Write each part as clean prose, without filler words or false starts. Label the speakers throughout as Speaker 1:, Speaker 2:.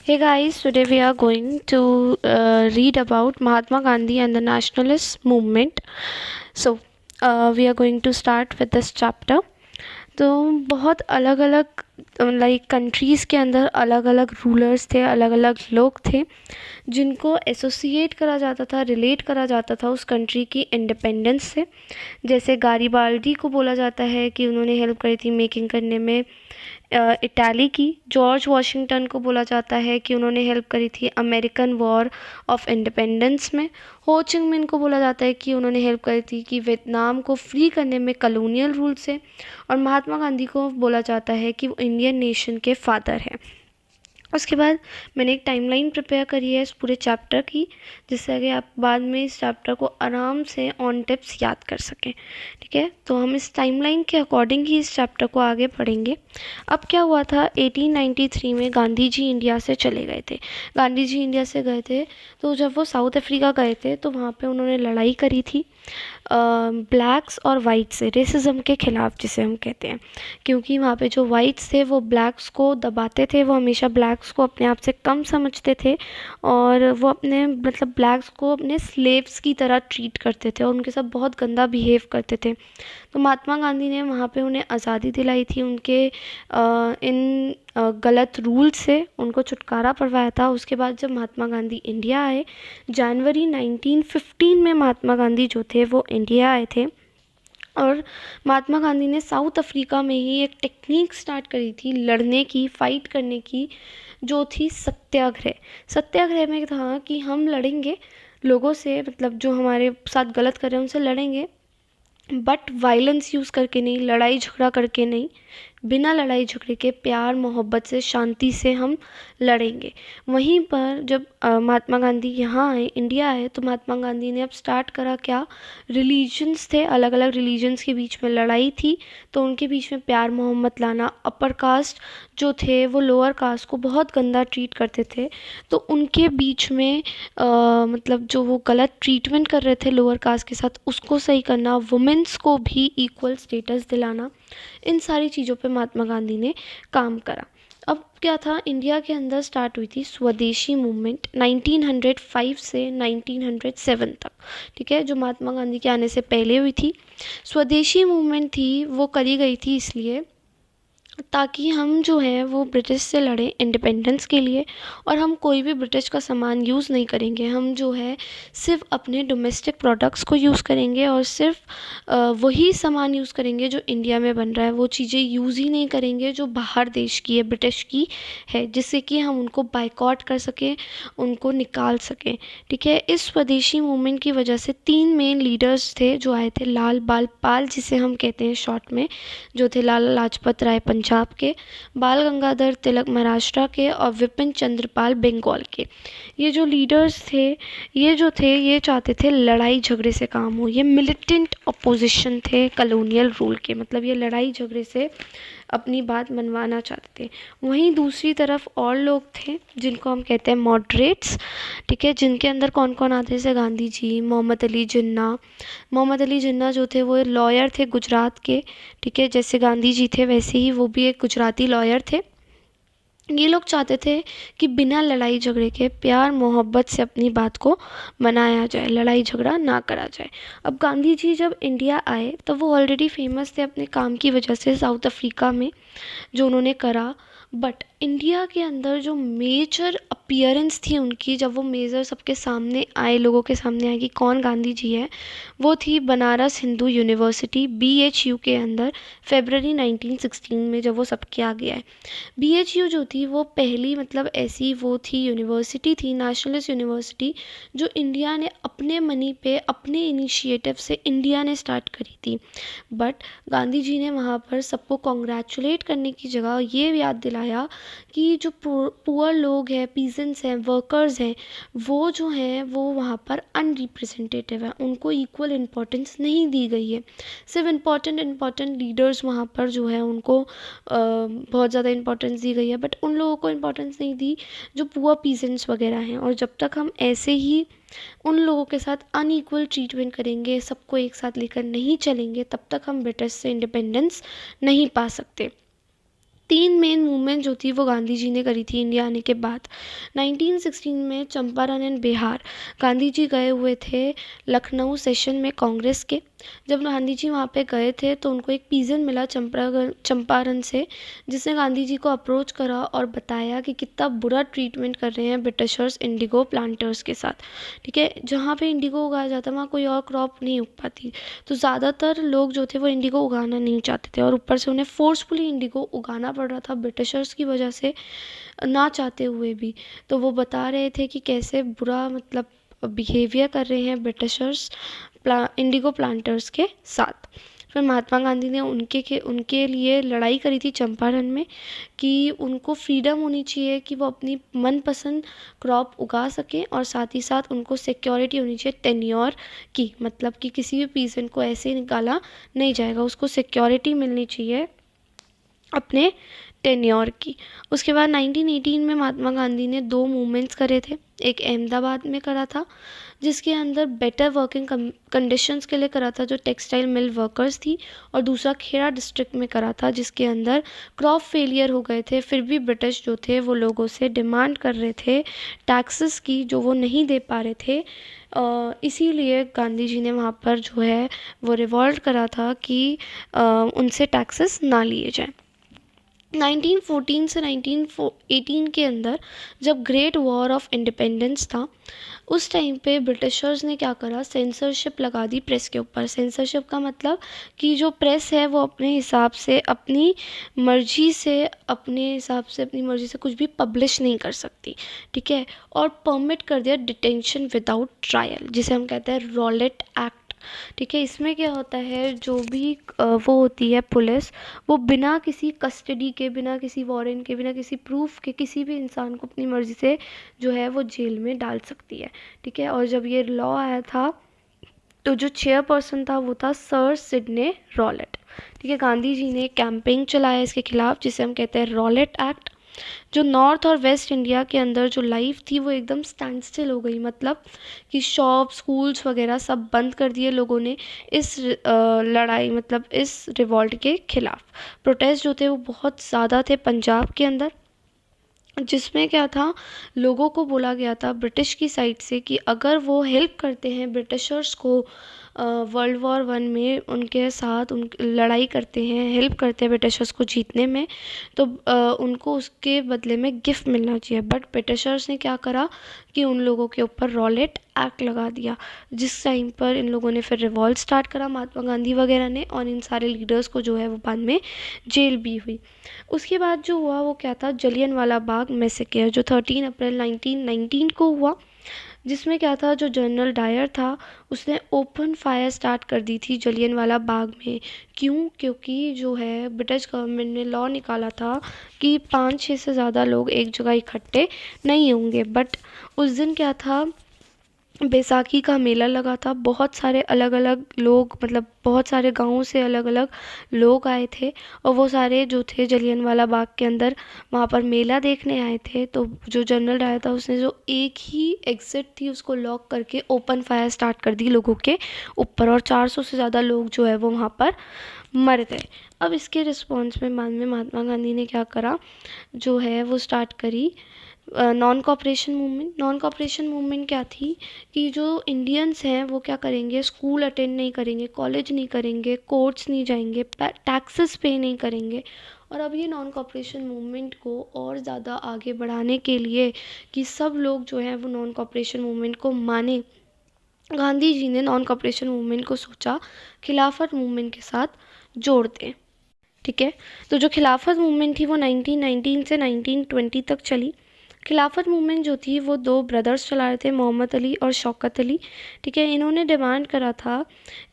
Speaker 1: Hey guys, today we are going to read about Mahatma Gandhi and the nationalist movement. So, we are going to start with this chapter. तो बहुत अलग अलग countries के अंदर अलग अलग rulers थे, अलग अलग लोग थे जिनको एसोसिएट करा जाता था, रिलेट करा जाता था उस कंट्री की इंडिपेंडेंस से। जैसे गारिबाल्डी को बोला जाता है कि उन्होंने हेल्प करी थी मेकिंग करने में इटाली की। जॉर्ज वॉशिंगटन को बोला जाता है कि उन्होंने हेल्प करी थी अमेरिकन वॉर ऑफ इंडिपेंडेंस में। हो चिंग मिन को बोला जाता है कि उन्होंने हेल्प करी थी कि वियतनाम को फ्री करने में कॉलोनियल रूल से। और महात्मा गांधी को बोला जाता है कि वो इंडियन नेशन के फादर हैं। उसके बाद मैंने एक टाइमलाइन प्रिपेयर करी है इस पूरे चैप्टर की, जिससे कि आप बाद में इस चैप्टर को आराम से ऑन टिप्स याद कर सकें। ठीक है, तो हम इस टाइमलाइन के अकॉर्डिंग ही इस चैप्टर को आगे पढ़ेंगे। अब क्या हुआ था, 1893 में गांधी जी इंडिया से चले गए थे। गांधी जी इंडिया से गए थे तो जब वो साउथ अफ्रीका गए थे तो वहाँ पे उन्होंने लड़ाई करी थी ब्लैक्स और वाइट से, रेसिज्म के ख़िलाफ़ जिसे हम कहते हैं। क्योंकि वहाँ पे जो वाइट्स थे वो ब्लैक्स को दबाते थे, वो हमेशा ब्लैक्स को अपने आप से कम समझते थे और वो अपने ब्लैक्स को अपने स्लेव्स की तरह ट्रीट करते थे और उनके साथ बहुत गंदा बिहेव करते थे। तो महात्मा गांधी ने वहाँ पे उन्हें आज़ादी दिलाई थी, उनके इन गलत रूल से उनको छुटकारा करवाया था। उसके बाद जब महात्मा गांधी इंडिया आए, जनवरी 1915 में महात्मा गांधी जो थे वो इंडिया आए थे। और महात्मा गांधी ने साउथ अफ्रीका में ही एक टेक्निक स्टार्ट करी थी लड़ने की, फ़ाइट करने की, जो थी सत्याग्रह। सत्याग्रह में था कि हम लड़ेंगे लोगों से, जो हमारे साथ गलत कर रहे हैं उनसे लड़ेंगे, बट वायलेंस यूज़ करके नहीं, लड़ाई झगड़ा करके नहीं, बिना लड़ाई झगड़े के प्यार मोहब्बत से, शांति से हम लड़ेंगे। वहीं पर जब महात्मा गांधी यहाँ आए, इंडिया आए, तो महात्मा गांधी ने अब स्टार्ट करा क्या, रिलीजन्स थे, अलग अलग रिलीजन्स के बीच में लड़ाई थी, तो उनके बीच में प्यार मोहब्बत लाना। अपर कास्ट जो थे वो लोअर कास्ट को बहुत गंदा ट्रीट करते थे, तो उनके बीच में जो वो गलत ट्रीटमेंट कर रहे थे लोअर कास्ट के साथ, उसको सही करना, वुमेंस को भी इक्वल स्टेटस दिलाना, इन सारी चीज़ों पे महात्मा गांधी ने काम करा। अब क्या था, इंडिया के अंदर स्टार्ट हुई थी स्वदेशी मूवमेंट 1905 से 1907 तक। ठीक है, जो महात्मा गांधी के आने से पहले हुई थी। स्वदेशी मूवमेंट थी वो करी गई थी इसलिए ताकि हम जो है वो ब्रिटिश से लड़ें इंडिपेंडेंस के लिए, और हम कोई भी ब्रिटिश का सामान यूज़ नहीं करेंगे। हम जो है सिर्फ अपने डोमेस्टिक प्रोडक्ट्स को यूज़ करेंगे और सिर्फ वही सामान यूज़ करेंगे जो इंडिया में बन रहा है। वो चीज़ें यूज़ ही नहीं करेंगे जो बाहर देश की है, ब्रिटिश की है, जिससे कि हम उनको बाइकआउट कर सकें, उनको निकाल सकें। ठीक है, इस स्वदेशी मूवमेंट की वजह से 3 मेन लीडर्स थे जो आए थे। लाल बाल पाल जिसे हम कहते हैं शॉर्ट में, जो थे लाला लाजपत राय पंजाब के, बाल गंगाधर तिलक महाराष्ट्र के, और विपिन चंद्रपाल बंगाल के। ये जो लीडर्स थे, ये चाहते थे लड़ाई झगड़े से काम हो। ये मिलिटेंट अपोजिशन थे कॉलोनियल रूल के, ये लड़ाई झगड़े से अपनी बात मनवाना चाहते थे। वहीं दूसरी तरफ और लोग थे जिनको हम कहते हैं मॉडरेट्स। ठीक है, जिनके अंदर कौन कौन आते हैं, जैसे गांधी जी, मोहम्मद अली जिन्ना। मोहम्मद अली जिन्ना जो थे वो लॉयर थे गुजरात के। ठीक है, जैसे गांधी जी थे वैसे ही वो भी एक गुजराती लॉयर थे। ये लोग चाहते थे कि बिना लड़ाई झगड़े के प्यार मोहब्बत से अपनी बात को मनाया जाए, लड़ाई झगड़ा ना करा जाए। अब गांधी जी जब इंडिया आए तब वो ऑलरेडी फेमस थे अपने काम की वजह से साउथ अफ्रीका में, जो उन्होंने करा। बट इंडिया के अंदर जो मेजर अपीयरेंस थी उनकी, जब वो मेजर सबके सामने आए, लोगों के सामने आए कि कौन गांधी जी है, वो थी बनारस हिंदू यूनिवर्सिटी BHU के अंदर फरवरी 1916 में, जब वो सबके आगे आए। BHU जो थी वो पहली ऐसी वो थी, यूनिवर्सिटी थी, नेशनलिस्ट यूनिवर्सिटी, जो इंडिया ने अपने मनी पे, अपने इनिशिएटिव से इंडिया ने स्टार्ट करी थी। बट गांधी जी ने वहाँ पर सबको कॉन्ग्रेचुलेट करने की जगह ये याद दिलाया कि जो पुअर लोग हैं, पीजेंट्स हैं, वर्कर्स हैं, वो जो हैं वो वहाँ पर अनरिप्रेजेंटेटिव हैं, उनको इक्वल इम्पोर्टेंस नहीं दी गई है। सिर्फ इम्पॉर्टेंट लीडर्स वहाँ पर जो है उनको बहुत ज़्यादा इम्पोर्टेंस दी गई है, बट उन लोगों को इम्पोर्टेंस नहीं दी जो पुअर पीजेंट्स वगैरह हैं। और जब तक हम ऐसे ही उन लोगों के साथ अनइक्वल ट्रीटमेंट करेंगे, सबको एक साथ लेकर नहीं चलेंगे, तब तक हम ब्रिटिश से इंडिपेंडेंस नहीं पा सकते। तीन मेन मूवमेंट जो थी वो गांधी जी ने करी थी इंडिया आने के बाद। 1916 में चंपारण एंड बिहार, गांधी जी गए हुए थे लखनऊ सेशन में कांग्रेस के। जब गांधी जी वहाँ पे गए थे तो उनको एक पीजन मिला चंपारण से, जिसने गांधी जी को अप्रोच करा और बताया कि कितना बुरा ट्रीटमेंट कर रहे हैं ब्रिटिशर्स इंडिगो प्लांटर्स के साथ। ठीक है, जहाँ पे इंडिगो उगाया जाता वहाँ कोई और क्रॉप नहीं उग पाती, तो ज़्यादातर लोग जो थे वो इंडिगो उगाना नहीं चाहते थे, और ऊपर से उन्हें फोर्सफुली इंडिगो उगाना पड़ रहा था ब्रिटिशर्स की वजह से, ना चाहते हुए भी। तो वो बता रहे थे कि कैसे बुरा मतलब बिहेवियर कर रहे हैं ब्रिटिशर्स इंडिगो प्लांटर्स के साथ। फिर महात्मा गांधी ने उनके लिए लड़ाई करी थी चंपारण में, कि उनको फ्रीडम होनी चाहिए कि वो अपनी मनपसंद क्रॉप उगा सकें, और साथ ही साथ उनको सिक्योरिटी होनी चाहिए टेन्योर की, मतलब कि किसी भी पीसेंट को ऐसे निकाला नहीं जाएगा, उसको सिक्योरिटी मिलनी चाहिए अपने टेन्योर की। उसके बाद 1918 में महात्मा गांधी ने दो मूवमेंट्स करे थे। एक अहमदाबाद में करा था जिसके अंदर बेटर वर्किंग कंडीशंस के लिए करा था, जो टेक्सटाइल मिल वर्कर्स थी, और दूसरा खेड़ा डिस्ट्रिक्ट में करा था जिसके अंदर क्रॉप फेलियर हो गए थे, फिर भी ब्रिटिश जो थे वो लोगों से डिमांड कर रहे थे टैक्सेस की, जो वो नहीं दे पा रहे थे। इसीलिए गांधी जी ने वहाँ पर जो है वो रिवॉल्ट करा था कि उनसे टैक्सेस ना लिए जाएं। 1914 से 1918 के अंदर जब ग्रेट वॉर ऑफ इंडिपेंडेंस था, उस टाइम पे ब्रिटिशर्स ने क्या करा, सेंसरशिप लगा दी प्रेस के ऊपर। सेंसरशिप का मतलब कि जो प्रेस है वो अपने हिसाब से अपनी मर्जी से कुछ भी पब्लिश नहीं कर सकती। ठीक है, और परमिट कर दिया डिटेंशन विदाउट ट्रायल, जिसे हम कहते हैं रॉलेट एक्ट। ठीक है, इसमें क्या होता है, जो भी वो होती है पुलिस, वो बिना किसी कस्टडी के, बिना किसी वारंट के, बिना किसी प्रूफ के किसी भी इंसान को अपनी मर्जी से जो है वो जेल में डाल सकती है। ठीक है, और जब ये लॉ आया था तो जो चेयरपर्सन था वो था सर सिडने रॉलेट। ठीक है, गांधी जी ने कैंपेन चलाया इसके खिलाफ, जिसे हम कहते हैं रॉलेट एक्ट। जो नॉर्थ और वेस्ट इंडिया के अंदर जो लाइफ थी वो एकदम स्टैंड स्टिल हो गई, मतलब कि शॉप स्कूल्स वगैरह सब बंद कर दिए लोगों ने इस लड़ाई, मतलब इस रिवॉल्ट के खिलाफ। प्रोटेस्ट जो थे वो बहुत ज़्यादा थे पंजाब के अंदर, जिसमें क्या था, लोगों को बोला गया था ब्रिटिश की साइड से कि अगर वो हेल्प करते हैं ब्रिटिशर्स को वर्ल्ड वॉर वन में, उनके साथ लड़ाई करते हैं, हेल्प करते हैं ब्रिटिशर्स को जीतने में, तो उनको उसके बदले में गिफ्ट मिलना चाहिए। बट ब्रिटिशर्स ने क्या करा कि उन लोगों के ऊपर रॉलेट एक्ट लगा दिया, जिस टाइम पर इन लोगों ने फिर रिवॉल्ट स्टार्ट करा, महात्मा गांधी वगैरह ने, और इन सारे लीडर्स को जो है वो बाद में जेल भी हुई। उसके बाद जो हुआ वो क्या था, जलियनवाला बाग मैसेकर, जो 13 अप्रैल 1919 को हुआ, जिसमें क्या था, जो जनरल डायर था उसने ओपन फायर स्टार्ट कर दी थी जलियनवाला बाग में। क्यों? क्योंकि जो है ब्रिटिश गवर्नमेंट ने लॉ निकाला था कि 5-6 से ज़्यादा लोग एक जगह इकट्ठे नहीं होंगे। बट उस दिन क्या था, बैसाखी का मेला लगा था, बहुत सारे अलग अलग लोग, मतलब बहुत सारे गाँवों से अलग अलग लोग आए थे, और वो सारे जो थे जलियनवाला बाग के अंदर वहाँ पर मेला देखने आए थे। तो जो जनरल डायर था उसने जो एक ही एग्ज़िट थी उसको लॉक करके ओपन फायर स्टार्ट कर दी लोगों के ऊपर, और 400 से ज़्यादा लोग जो है वो वहाँ पर मर गए। अब इसके रिस्पॉन्स में बाद में महात्मा गांधी ने क्या करा, जो है वो स्टार्ट करी non cooperation movement. Non cooperation movement क्या थी कि जो इंडियंस हैं वो क्या करेंगे, स्कूल अटेंड नहीं करेंगे, कॉलेज नहीं करेंगे, कोर्ट्स नहीं जाएंगे, टैक्सेस पे नहीं करेंगे। और अब ये नॉन कॉपरेशन मूवमेंट को और ज़्यादा आगे बढ़ाने के लिए कि सब लोग जो हैं वो नॉन कॉपरेशन मूवमेंट को माने, गांधी जी ने नॉन कॉपरेशन मूवमेंट को सोचा खिलाफत मूवमेंट के साथ जोड़ दें। ठीक है, तो जो खिलाफत मूवमेंट थी वो 1919 से 1920 तक चली। खिलाफत मूवमेंट जो थी वो दो ब्रदर्स चला रहे थे, मोहम्मद अली और शौकत अली। ठीक है, इन्होंने डिमांड करा था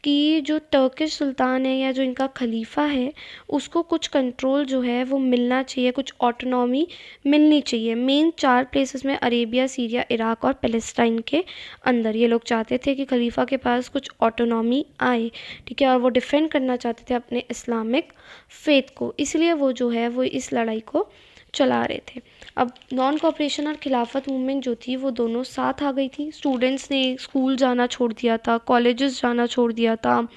Speaker 1: कि जो टर्किश सुल्तान है या जो इनका खलीफा है उसको कुछ कंट्रोल जो है वो मिलना चाहिए, कुछ ऑटोनॉमी मिलनी चाहिए मेन 4 प्लेसेस में, अरेबिया, सीरिया, इराक और पैलेस्टाइन के अंदर। ये लोग चाहते थे कि खलीफा के पास कुछ ऑटोनॉमी आए। ठीक है, और वो डिफेंड करना चाहते थे अपने इस्लामिक फेथ को, इसलिए वो जो है वो इस लड़ाई को चला रहे थे। अब नॉन कॉपरेशन और खिलाफत मूवमेंट जो थी वो दोनों साथ आ गई थी। स्टूडेंट्स ने स्कूल जाना छोड़ दिया था, कॉलेजेस जाना छोड़ दिया था,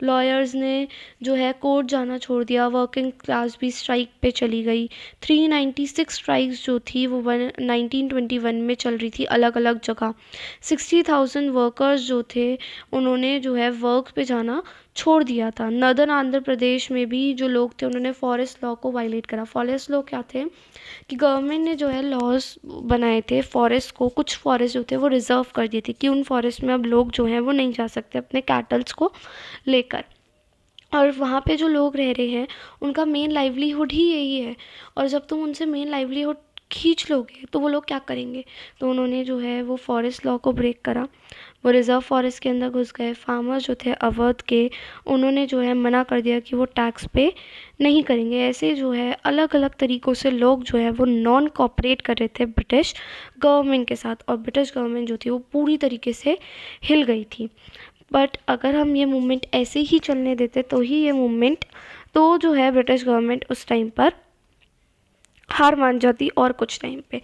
Speaker 1: लॉयर्स ने जो है कोर्ट जाना छोड़ दिया, वर्किंग क्लास भी स्ट्राइक पे चली गई। 396 स्ट्राइक्स जो थी वो 1921 में चल रही थी अलग अलग जगह। 60,000 वर्कर्स जो थे उन्होंने जो है वर्क पे जाना छोड़ दिया था। नर्दर्न आंध्र प्रदेश में भी जो लोग थे उन्होंने फॉरेस्ट लॉ को वायलेट करा। फॉरेस्ट लॉ क्या थे कि गवर्नमेंट ने जो है लॉज बनाए थे फॉरेस्ट को, कुछ फॉरेस्ट जो थे वो रिजर्व कर दिए थे कि उन फॉरेस्ट में अब लोग जो हैं वो नहीं जा सकते अपने कैटल्स को लेकर, और वहाँ पे जो लोग रह रहे हैं उनका मेन लाइवलीहुड ही यही है। और जब तुम उनसे मेन लाइवलीहुड खींच लोगे तो वो लोग क्या करेंगे, तो उन्होंने जो है वो फॉरेस्ट लॉ को ब्रेक करा। वो रिज़र्व फॉरेस्ट के अंदर घुस गए। फार्मर्स जो थे अवध के, उन्होंने जो है मना कर दिया कि वो टैक्स पे नहीं करेंगे। ऐसे जो है अलग अलग तरीक़ों से लोग जो है वो नॉन कॉपरेट कर रहे थे ब्रिटिश गवर्नमेंट के साथ, और ब्रिटिश गवर्नमेंट जो थी वो पूरी तरीके से हिल गई थी। बट अगर हम ये मूवमेंट ऐसे ही चलने देते तो ही ये मूवमेंट, तो जो है ब्रिटिश गवर्नमेंट उस टाइम पर हार मान जाती और कुछ टाइम पे।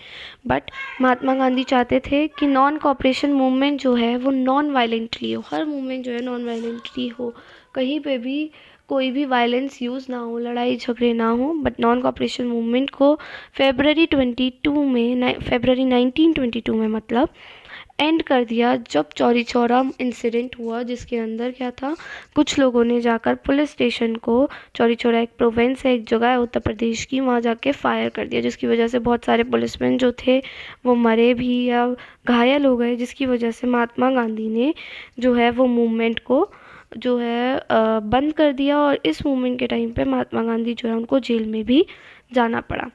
Speaker 1: बट महात्मा गांधी चाहते थे कि नॉन कॉपरेशन मूवमेंट जो है वो नॉन वायलेंटली हो, हर मूवमेंट जो है नॉन वायलेंटली हो, कहीं पे भी कोई भी वायलेंस यूज़ ना हो, लड़ाई झगड़े ना हो। बट नॉन कॉपरेशन मूवमेंट को फरवरी 1922 में मतलब एंड कर दिया जब चौरी चौरा इंसिडेंट हुआ, जिसके अंदर क्या था, कुछ लोगों ने जाकर पुलिस स्टेशन को, चौरी चौरा एक प्रोविंस है, एक जगह है उत्तर प्रदेश की, वहाँ जाके फायर कर दिया, जिसकी वजह से बहुत सारे पुलिसमैन जो थे वो मरे भी या घायल हो गए, जिसकी वजह से महात्मा गांधी ने जो है वो मूवमेंट को जो है बंद कर दिया। और इस मूवमेंट के टाइम पे महात्मा गांधी जो है उनको जेल में भी जाना पड़ा।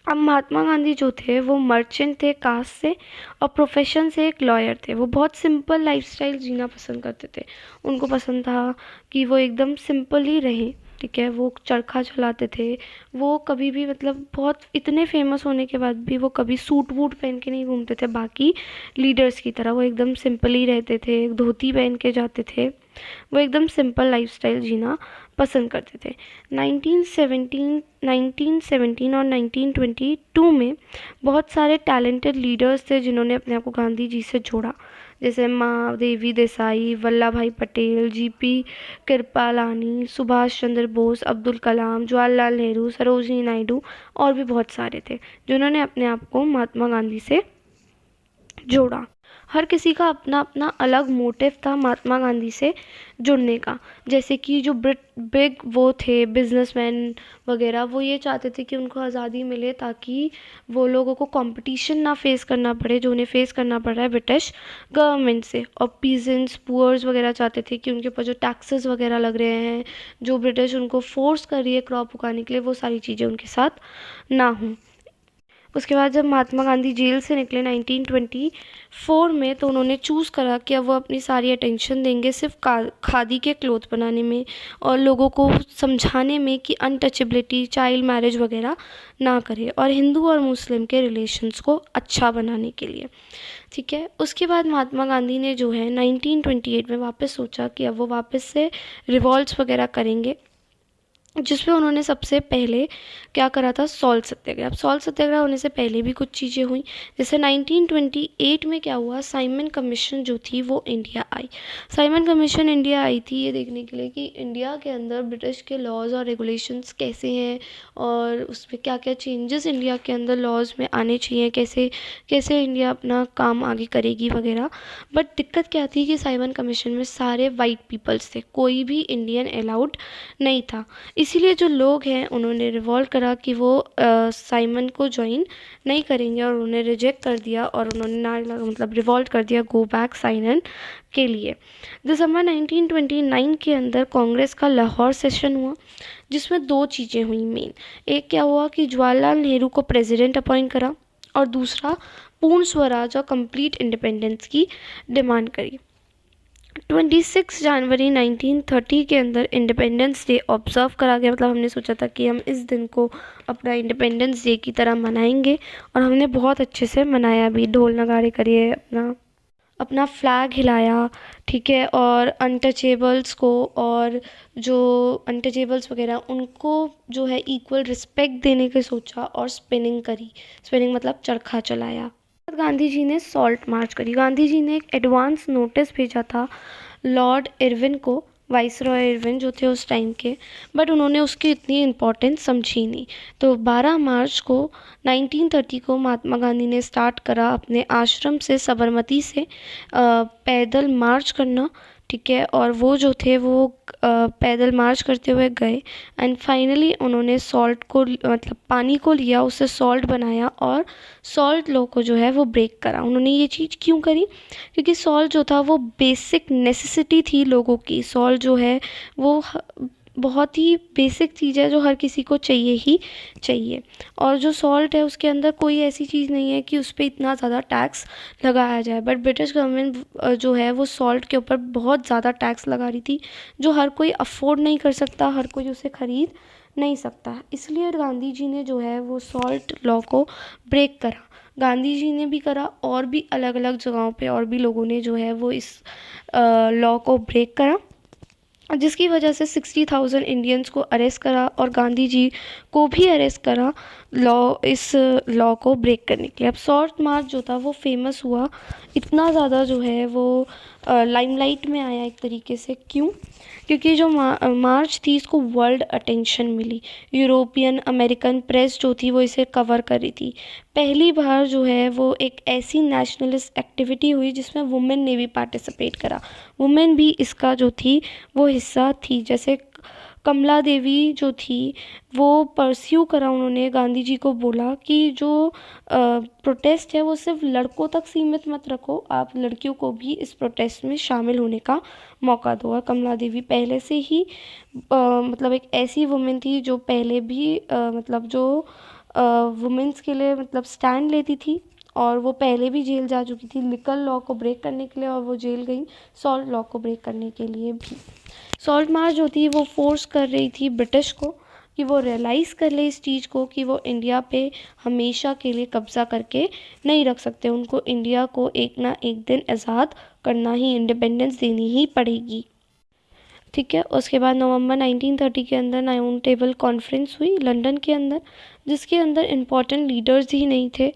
Speaker 1: अब महात्मा गांधी जो थे वो मर्चेंट थे कास्ट से, और प्रोफेशन से एक लॉयर थे। वो बहुत सिंपल लाइफस्टाइल जीना पसंद करते थे। उनको पसंद था कि वो एकदम सिंपल ही रहें, ठीक है। वो चरखा चलाते थे। वो कभी भी मतलब बहुत इतने फेमस होने के बाद भी वो कभी सूट वूट पहन के नहीं घूमते थे बाकी लीडर्स की तरह। वो एकदम सिंपल ही रहते थे, धोती पहन के जाते थे। वो एकदम सिंपल लाइफस्टाइल जीना पसंद करते थे। 1917 और 1922 में बहुत सारे टैलेंटेड लीडर्स थे जिन्होंने अपने आप को गांधी जी से जोड़ा, जैसे माँ देवी देसाई, वल्लभ भाई पटेल, जीपी कृपलानी, सुभाष चंद्र बोस, अब्दुल कलाम, जवाहरलाल नेहरू, सरोजिनी नायडू और भी बहुत सारे थे जिन्होंने अपने आप को महात्मा गांधी से जोड़ा। हर किसी का अपना अपना अलग मोटिव था महात्मा गांधी से जुड़ने का। जैसे कि जो बिग वो थे बिजनेसमैन वगैरह, वो ये चाहते थे कि उनको आज़ादी मिले ताकि वो लोगों को कंपटीशन ना फेस करना पड़े जो उन्हें फेस करना पड़ रहा है ब्रिटिश गवर्नमेंट से। और पीजेंट्स पुअर्स वगैरह चाहते थे कि उनके ऊपर जो टैक्सेस वगैरह लग रहे हैं, जो ब्रिटिश उनको फोर्स कर रही है क्रॉप उगाने के लिए, वो सारी चीज़ें उनके साथ ना हों। उसके बाद जब महात्मा गांधी जेल से निकले 1924 में, तो उन्होंने चूज़ करा कि अब वो अपनी सारी अटेंशन देंगे सिर्फ खादी के क्लोथ बनाने में और लोगों को समझाने में कि अनटचेबिलिटी, चाइल्ड मैरिज वगैरह ना करे, और हिंदू और मुस्लिम के रिलेशंस को अच्छा बनाने के लिए, ठीक है। उसके बाद महात्मा गांधी ने जो है 1928 में वापस सोचा कि अब वो वापस से रिवॉल्ट्स वगैरह करेंगे, जिसमें उन्होंने सबसे पहले क्या करा था, सॉल्ट सत्याग्रह। अब सॉल्ट सत्याग्रह होने से पहले भी कुछ चीज़ें हुई। जैसे 1928 में क्या हुआ, साइमन कमीशन जो थी वो India I. Simon commission India I थी ये देखने के लिए कि इंडिया के अंदर ब्रिटिश के लॉज और रेगुलेशंस कैसे हैं और उसमें क्या क्या चेंजेस इंडिया के अंदर लॉज में आने चाहिए, कैसे कैसे इंडिया अपना काम आगे करेगी वगैरह। बट दिक्कत क्या थी कि साइमन कमीशन में सारे वाइट पीपल्स थे, कोई भी इंडियन अलाउड नहीं था। इसीलिए जो लोग हैं उन्होंने रिवॉल्ट करा कि वो साइमन को ज्वाइन नहीं करेंगे, और उन्हें रिजेक्ट कर दिया और उन्होंने ना मतलब रिवॉल्ट कर दिया गो बैक साइमन के लिए। दिसंबर 1929 के अंदर कांग्रेस का लाहौर सेशन हुआ, जिसमें दो चीज़ें हुई मेन। एक क्या हुआ कि जवाहरलाल नेहरू को प्रेसिडेंट अपॉइंट करा, और दूसरा पूर्ण स्वराज और कंप्लीट इंडिपेंडेंस की डिमांड करी। 26 जनवरी 1930 के अंदर इंडिपेंडेंस डे ऑब्जर्व करा गया। मतलब हमने सोचा था कि हम इस दिन को अपना इंडिपेंडेंस डे की तरह मनाएंगे, और हमने बहुत अच्छे से मनाया भी, ढोल नगाड़े करिए अपना अपना फ्लैग हिलाया, ठीक है, और अनटचेबल्स को और जो अनटचेबल्स वगैरह उनको जो है इक्वल रिस्पेक्ट देने की सोचा और स्पिनिंग करी। स्पिनिंग मतलब चरखा चलाया। गांधी जी ने सॉल्ट मार्च करी। गांधी जी ने एक एडवांस नोटिस भेजा था लॉर्ड इरविन को, वाइसरॉय इरविन जो थे उस टाइम के, बट उन्होंने उसकी इतनी इम्पोर्टेंस समझी नहीं। तो 12 मार्च को 1930 को महात्मा गांधी ने स्टार्ट करा अपने आश्रम से साबरमती से पैदल मार्च करना, ठीक है, और वो जो थे वो पैदल मार्च करते हुए गए एंड फाइनली उन्होंने सॉल्ट को मतलब पानी को लिया, उससे सॉल्ट बनाया और सॉल्ट लॉ को जो है वो ब्रेक करा। उन्होंने ये चीज़ क्यों करी? क्योंकि सॉल्ट जो था वो बेसिक नेसेसिटी थी लोगों की। सॉल्ट जो है वो बहुत ही बेसिक चीज़ है जो हर किसी को चाहिए ही चाहिए, और जो सॉल्ट है उसके अंदर कोई ऐसी चीज़ नहीं है कि उस पर इतना ज़्यादा टैक्स लगाया जाए। बट ब्रिटिश गवर्नमेंट जो है वो सॉल्ट के ऊपर बहुत ज़्यादा टैक्स लगा रही थी, जो हर कोई अफोर्ड नहीं कर सकता, हर कोई उसे ख़रीद नहीं सकता। इसलिए गांधी जी ने जो है वो सॉल्ट लॉ को ब्रेक करा। गांधी जी ने भी करा और भी अलग अलग जगहों पे और भी लोगों ने जो है वो इस लॉ को ब्रेक करा, जिसकी वजह से 60,000 इंडियंस को अरेस्ट करा और गांधी जी को भी अरेस्ट करा इस लॉ को ब्रेक करने के लिए। अब सॉल्ट मार्च जो था वो फेमस हुआ, इतना ज़्यादा जो है वो लाइमलाइट में आया एक तरीके से। क्यों? क्योंकि जो मार्च थी इसको वर्ल्ड अटेंशन मिली। यूरोपियन अमेरिकन प्रेस जो थी वो इसे कवर कर रही थी। पहली बार जो है वो एक ऐसी नेशनलिस्ट एक्टिविटी हुई जिसमें वुमेन ने भी पार्टिसिपेट करा। वुमेन भी इसका जो थी वो हिस्सा थी। जैसे कमला देवी जो थी वो परस्यू करा, उन्होंने गांधी जी को बोला कि जो प्रोटेस्ट है वो सिर्फ लड़कों तक सीमित मत रखो, आप लड़कियों को भी इस प्रोटेस्ट में शामिल होने का मौका दो। और कमला देवी पहले से ही मतलब एक ऐसी वुमेन थी जो पहले भी मतलब जो वुमेन्स के लिए मतलब स्टैंड लेती थी, और वो पहले भी जेल जा चुकी थी लिकर लॉ को ब्रेक करने के लिए, और वो जेल गई सॉल्ट लॉ को ब्रेक करने के लिए भी। सॉल्ट मार्च जो थी वो फोर्स कर रही थी ब्रिटिश को कि वो रियलाइज़ कर ले इस चीज़ को कि वो इंडिया पे हमेशा के लिए कब्ज़ा करके नहीं रख सकते। उनको इंडिया को एक ना एक दिन आज़ाद करना ही, इंडिपेंडेंस देनी ही पड़ेगी, ठीक है। उसके बाद नवंबर 1930 के अंदर राउंड टेबल कॉन्फ्रेंस हुई लंदन के अंदर, जिसके अंदर इम्पॉर्टेंट लीडर्स ही नहीं थे।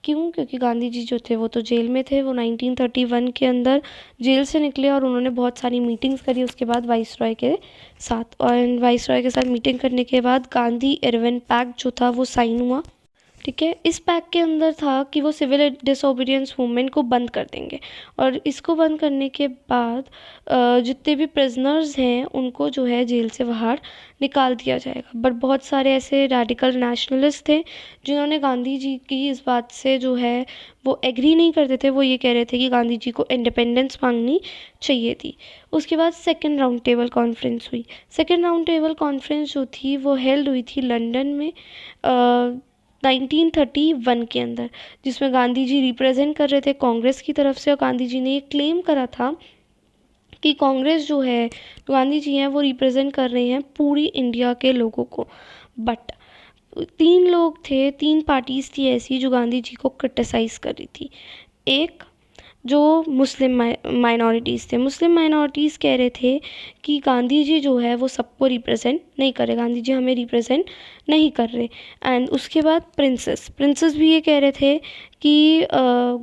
Speaker 1: क्यों? क्योंकि गांधी जी जो थे वो तो जेल में थे। वो 1931 के अंदर जेल से निकले और उन्होंने बहुत सारी मीटिंग्स करी उसके बाद वाइसरॉय के साथ, और वाइसरॉय के साथ मीटिंग करने के बाद गांधी इरविन पैक्ट जो था वो साइन हुआ, ठीक है। इस पैक के अंदर था कि वो सिविल डिसोबीडियंस मूवमेंट को बंद कर देंगे, और इसको बंद करने के बाद जितने भी प्रिजनर्स हैं उनको जो है जेल से बाहर निकाल दिया जाएगा। बट बहुत सारे ऐसे रैडिकल नेशनलिस्ट थे जिन्होंने गांधी जी की इस बात से जो है वो एग्री नहीं करते थे। वो ये कह रहे थे कि गांधी जी को इंडिपेंडेंस मांगनी चाहिए थी। उसके बाद सेकेंड राउंड टेबल कॉन्फ्रेंस हुई। सेकेंड राउंड टेबल कॉन्फ्रेंस जो थी वो हेल्ड हुई थी लंदन में 1931 के अंदर, जिसमें गांधी जी रिप्रेजेंट कर रहे थे कांग्रेस की तरफ से, और गांधी जी ने ये क्लेम करा था कि कांग्रेस जो है, गांधी जी हैं, वो रिप्रेजेंट कर रहे हैं पूरी इंडिया के लोगों को। बट 3 लोग थे, 3 पार्टीज़ थी ऐसी जो गांधी जी को क्रिटिसाइज़ कर रही थी। एक जो मुस्लिम माइनॉरिटीज़ थे, मुस्लिम माइनॉरिटीज़ कह रहे थे कि गांधी जी जो है वो सबको रिप्रेजेंट नहीं कर रहे, गांधी जी हमें रिप्रेजेंट नहीं कर रहे। एंड उसके बाद प्रिंसेस भी ये कह रहे थे कि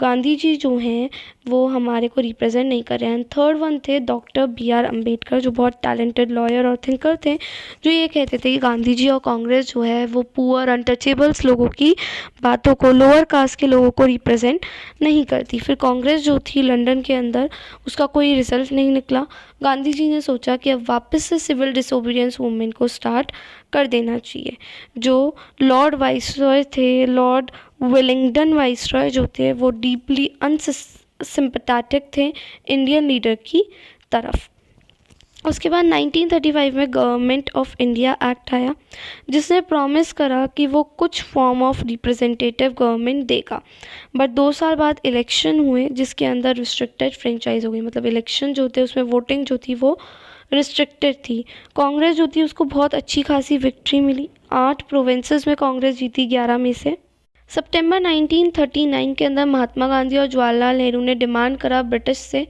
Speaker 1: गांधी जी जो हैं वो हमारे को रिप्रेजेंट नहीं कर रहे हैं। एंड थर्ड वन थे डॉक्टर BR अम्बेडकर, जो बहुत टैलेंटेड लॉयर और थिंकर थे, जो ये कहते थे कि गांधी जी और कांग्रेस जो है वो पुअर अनटचेबल्स लोगों की बातों को, लोअर कास्ट के लोगों को रिप्रेजेंट नहीं करती। फिर कांग्रेस जो थी लंदन के अंदर, उसका कोई रिजल्ट नहीं निकला। गांधी जी ने सोचा कि अब वापस से सिविल डिसोबीडियंस मूवमेंट को स्टार्ट कर देना चाहिए। जो लॉर्ड वाइसरॉय थे, लॉर्ड वेलिंगटन वाइसरॉय जो थे, वो डीपली अनसिम्पैथेटिक थे इंडियन लीडर की तरफ। उसके बाद 1935 में गवर्नमेंट ऑफ इंडिया एक्ट आया, जिसने प्रॉमिस करा कि वो कुछ फॉर्म ऑफ रिप्रेजेंटेटिव गवर्नमेंट देगा। बट 2 साल बाद इलेक्शन हुए जिसके अंदर रिस्ट्रिक्टेड फ्रेंचाइज हो गई, मतलब इलेक्शन जो थे उसमें वोटिंग जो थी वो रिस्ट्रिक्टेड थी। कांग्रेस जो थी उसको बहुत अच्छी खासी विक्ट्री मिली। 8 प्रोविंसेस में कांग्रेस जीती 11 में से। सितंबर 1939 के अंदर महात्मा गांधी और जवाहरलाल नेहरू ने डिमांड करा ब्रिटिश से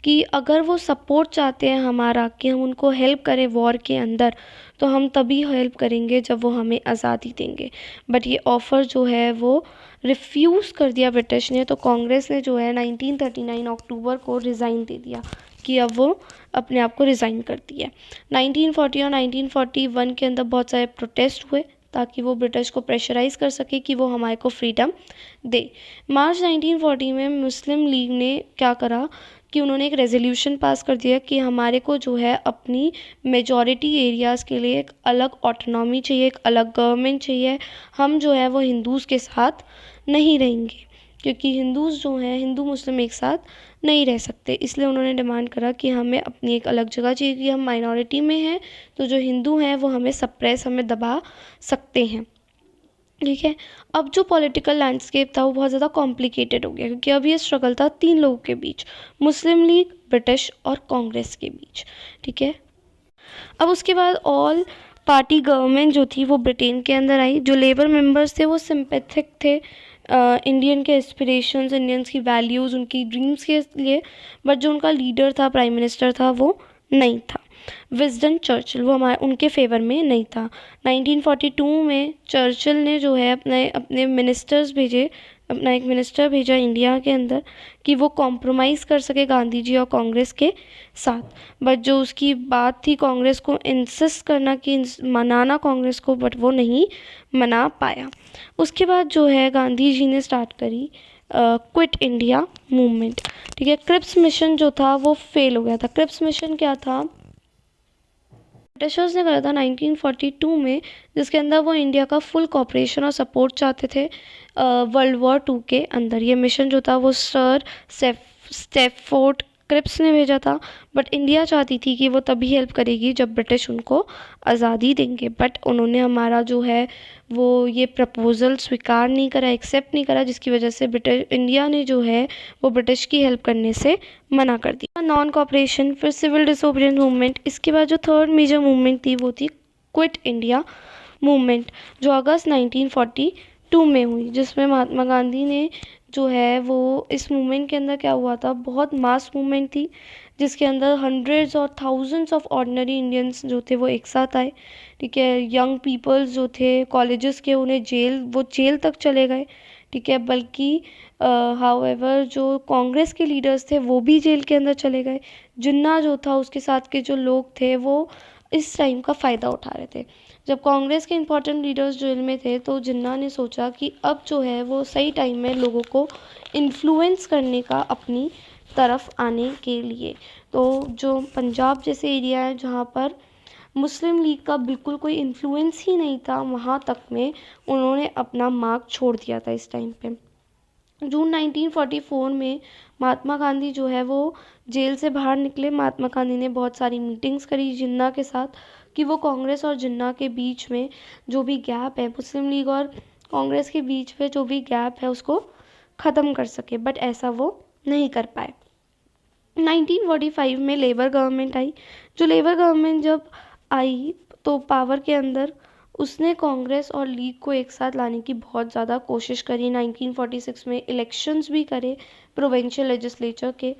Speaker 1: कि अगर वो सपोर्ट चाहते हैं हमारा, कि हम उनको हेल्प करें वॉर के अंदर, तो हम तभी हेल्प करेंगे जब वो हमें आज़ादी देंगे। बट ये ऑफ़र जो है वो रिफ्यूज़ कर दिया ब्रिटिश ने। तो कांग्रेस ने जो है 1939 अक्टूबर को रिज़ाइन दे दिया कि अब वो अपने आप को रिज़ाइन करती है। 1940 और 1941 के अंदर बहुत सारे प्रोटेस्ट हुए ताकि वो ब्रिटिश को प्रेशराइज़ कर सके कि वो हमारे को फ्रीडम दे। मार्च 1940 में मुस्लिम लीग ने क्या करा कि उन्होंने एक रेजोल्यूशन पास कर दिया कि हमारे को जो है अपनी मेजॉरिटी एरियाज़ के लिए एक अलग ऑटोनॉमी चाहिए, एक अलग गवर्नमेंट चाहिए। हम जो है वो हिंदूज़ के साथ नहीं रहेंगे, क्योंकि हिंदूज़ जो हैं, हिंदू मुस्लिम एक साथ नहीं रह सकते। इसलिए उन्होंने डिमांड करा कि हमें अपनी एक अलग जगह चाहिए, कि हम माइनॉरिटी में हैं, तो जो हिंदू हैं वो हमें सप्रेस, हमें दबा सकते हैं। ठीक है। अब जो पॉलिटिकल लैंडस्केप था वो बहुत ज़्यादा कॉम्प्लिकेटेड हो गया, क्योंकि अब ये स्ट्रगल था 3 लोगों के बीच, मुस्लिम लीग, ब्रिटिश और कांग्रेस के बीच। ठीक है। अब उसके बाद ऑल पार्टी गवर्नमेंट जो थी वो ब्रिटेन के अंदर आई। जो लेबर मेंबर्स थे वो सिंपैथिक थे इंडियन के एस्पिरेशंस, इंडियंस की वैल्यूज़, उनकी ड्रीम्स के लिए। बट जो उनका लीडर था, प्राइम मिनिस्टर था, वो नहीं था। विंस्टन चर्चिल, वो हमारे उनके फेवर में नहीं था। 1942 में चर्चिल ने जो है अपने अपने मिनिस्टर्स भेजे, अपना एक मिनिस्टर भेजा इंडिया के अंदर कि वो कॉम्प्रोमाइज़ कर सके गांधी जी और कांग्रेस के साथ। बट जो उसकी बात थी कांग्रेस को इंसिस्ट करना कि मनाना कांग्रेस को, बट वो नहीं मना पाया। उसके बाद जो है गांधी जी ने स्टार्ट करी क्विट इंडिया मूवमेंट। ठीक है। क्रिप्स मिशन जो था वो फेल हो गया था। क्रिप्स मिशन क्या था? ब्रिटिशर्स ने करा था 1942 में, जिसके अंदर वो इंडिया का फुल कॉपरेशन और सपोर्ट चाहते थे वर्ल्ड वॉर 2 के अंदर। ये मिशन जो था वो सर स्टैफोर्ड क्रिप्स ने भेजा था। बट इंडिया चाहती थी कि वो तभी हेल्प करेगी जब ब्रिटिश उनको आज़ादी देंगे। बट उन्होंने हमारा जो है वो ये प्रपोज़ल स्वीकार नहीं करा, एक्सेप्ट नहीं करा, जिसकी वजह से ब्रिटिश इंडिया ने जो है वो ब्रिटिश की हेल्प करने से मना कर दिया। नॉन कॉपरेशन, फिर सिविल डिसोबीडियंस मूवमेंट। इसके बाद जो थर्ड मेजर मूवमेंट थी वो थी क्विट इंडिया मूवमेंट, जो अगस्त 1942 में हुई, जिसमें महात्मा गांधी ने जो है वो इस मूवमेंट के अंदर क्या हुआ था, बहुत मास मूवमेंट थी, जिसके अंदर हंड्रेड्स और थाउजेंड्स ऑफ ऑर्डिनरी इंडियंस जो थे वो एक साथ आए। ठीक है। यंग पीपल्स जो थे कॉलेजेस के, उन्हें जेल तक चले गए। ठीक है। बल्कि हाउएवर जो कांग्रेस के लीडर्स थे वो भी जेल के अंदर चले गए। जिन्ना जो था उसके साथ के जो लोग थे वो इस टाइम का फ़ायदा उठा रहे थे। जब कांग्रेस के इंपॉर्टेंट लीडर्स जेल में थे तो जिन्ना ने सोचा कि अब जो है वो सही टाइम में लोगों को इन्फ्लुएंस करने का अपनी तरफ आने के लिए। तो जो पंजाब जैसे एरिया है जहाँ पर मुस्लिम लीग का बिल्कुल कोई इन्फ्लुएंस ही नहीं था, वहाँ तक में उन्होंने अपना मार्क छोड़ दिया था इस टाइम पे। जून 1944 में महात्मा गांधी जो है वो जेल से बाहर निकले। महात्मा गांधी ने बहुत सारी मीटिंग्स करी जिन्ना के साथ कि वो कांग्रेस और जिन्ना के बीच में जो भी गैप है, मुस्लिम लीग और कांग्रेस के बीच में जो भी गैप है उसको ख़त्म कर सके। बट ऐसा वो नहीं कर पाए। 1945 में लेबर गवर्नमेंट आई। जो लेबर गवर्नमेंट जब आई तो पावर के अंदर उसने कांग्रेस और लीग को एक साथ लाने की बहुत ज़्यादा कोशिश करी। 1946 में इलेक्शंस भी करे प्रोविंशियल लेजिस्लेचर के।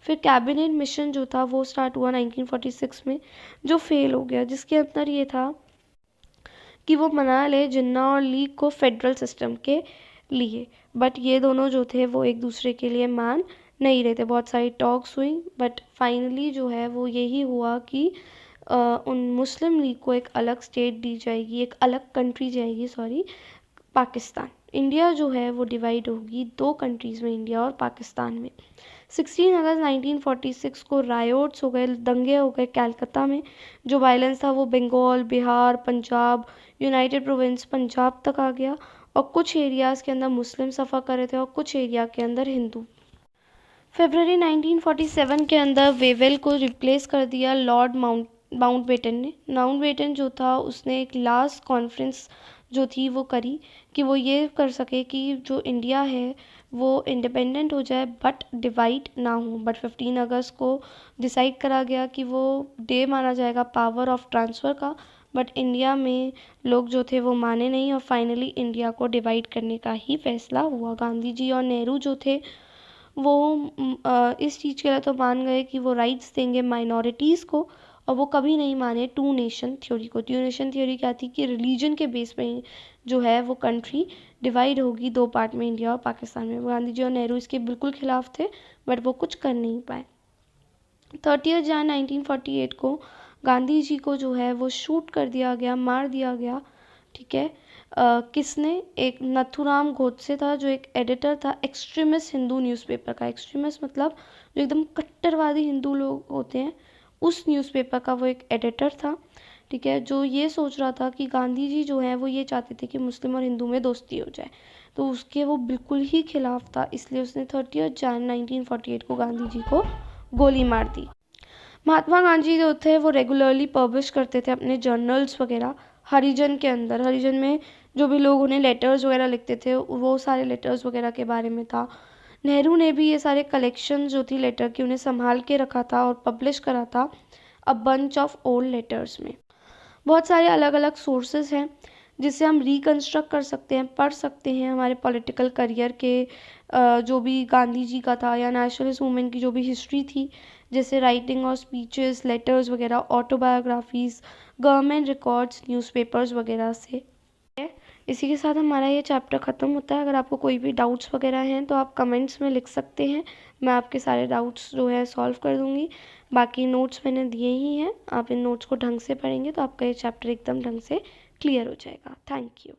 Speaker 1: फिर कैबिनेट मिशन जो था वो स्टार्ट हुआ 1946 में, जो फेल हो गया, जिसके अंदर ये था कि वो मना ले जिन्ना और लीग को फेडरल सिस्टम के लिए। बट ये दोनों जो थे वो एक दूसरे के लिए मान नहीं रहे थे। बहुत सारी टॉक्स हुई बट फाइनली जो है वो यही हुआ कि उन मुस्लिम लीग को एक अलग स्टेट दी जाएगी, एक अलग कंट्री जाएगी, सॉरी, पाकिस्तान। इंडिया जो है वो डिवाइड होगी 2 कंट्रीज़ में, इंडिया और पाकिस्तान में। 16 अगस्त 1946 को रायोट्स हो गए, दंगे हो गए कलकत्ता में। जो वायलेंस था वो बंगाल, बिहार, पंजाब, यूनाइटेड प्रोविंस पंजाब तक आ गया। और कुछ एरियाज़ के अंदर मुस्लिम सफ़र कर रहे थे और कुछ एरिया के अंदर हिंदू। फरवरी 1947 के अंदर वेवेल को रिप्लेस कर दिया लॉर्ड माउंटबेटन ने। माउंटबेटन जो था उसने एक लास्ट कॉन्फ्रेंस जो थी वो करी कि वो ये कर सके कि जो इंडिया है वो इंडिपेंडेंट हो जाए बट डिवाइड ना हो। बट 15 अगस्त को डिसाइड करा गया कि वो डे माना जाएगा पावर ऑफ ट्रांसफ़र का, बट इंडिया में लोग जो थे वो माने नहीं और फाइनली इंडिया को डिवाइड करने का ही फैसला हुआ। गांधी जी और नेहरू जो थे वो इस चीज़ के लिए तो मान गए कि वो राइट्स देंगे माइनॉरिटीज़ को, और वो कभी नहीं माने टू नेशन थ्योरी को। टू नेशन थ्योरी क्या थी कि रिलीजन के बेस पे जो है वो कंट्री डिवाइड होगी दो पार्ट में, इंडिया और पाकिस्तान में। गांधी जी और नेहरू इसके बिल्कुल खिलाफ थे, बट वो कुछ कर नहीं पाए। 30 जन 1948 को गांधी जी को जो है वो शूट कर दिया गया, मार दिया गया। ठीक है, किसने? एक नथुराम गोडसे था जो एक एडिटर था एक्सट्रीमिस्ट हिंदू न्यूज़पेपर का। एक्सट्रीमिस्ट मतलब जो एकदम कट्टरवादी हिंदू लोग होते हैं, उस न्यूज़पेपर का वो एक एडिटर था। ठीक है, जो ये सोच रहा था कि गांधी जी जो है वो ये चाहते थे कि मुस्लिम और हिंदू में दोस्ती हो जाए, तो उसके वो बिल्कुल ही खिलाफ था। इसलिए उसने 30 जन 1948 को गांधी जी को गोली मार दी। महात्मा गांधी जो थे वो रेगुलरली पब्लिश करते थे अपने जर्नल्स वगैरह हरिजन के अंदर। हरिजन में जो भी लोग उन्हें लेटर्स वगैरह लिखते थे वो सारे लेटर्स वगैरह के बारे में था। नेहरू ने भी ये सारे कलेक्शन जो थी लेटर की उन्हें संभाल के रखा था और पब्लिश करा था a bunch of old letters में। बहुत सारे अलग अलग सोर्सेज हैं जिससे हम रिकंस्ट्रक्ट कर सकते हैं, पढ़ सकते हैं हमारे पॉलिटिकल करियर के जो भी गांधी जी का था या नेशनलिस्ट मूवमेंट की जो भी हिस्ट्री थी, जैसे राइटिंग और स्पीचेस, लेटर्स वगैरह, ऑटोबायोग्राफीज़, गवर्नमेंट रिकॉर्ड्स, न्यूज़पेपर्स वगैरह से। इसी के साथ हमारा ये चैप्टर ख़त्म होता है। अगर आपको कोई भी डाउट्स वगैरह हैं तो आप कमेंट्स में लिख सकते हैं, मैं आपके सारे डाउट्स जो है सॉल्व कर दूँगी। बाकी नोट्स मैंने दिए ही हैं, आप इन नोट्स को ढंग से पढ़ेंगे तो आपका ये चैप्टर एकदम ढंग से क्लियर हो जाएगा। Thank you.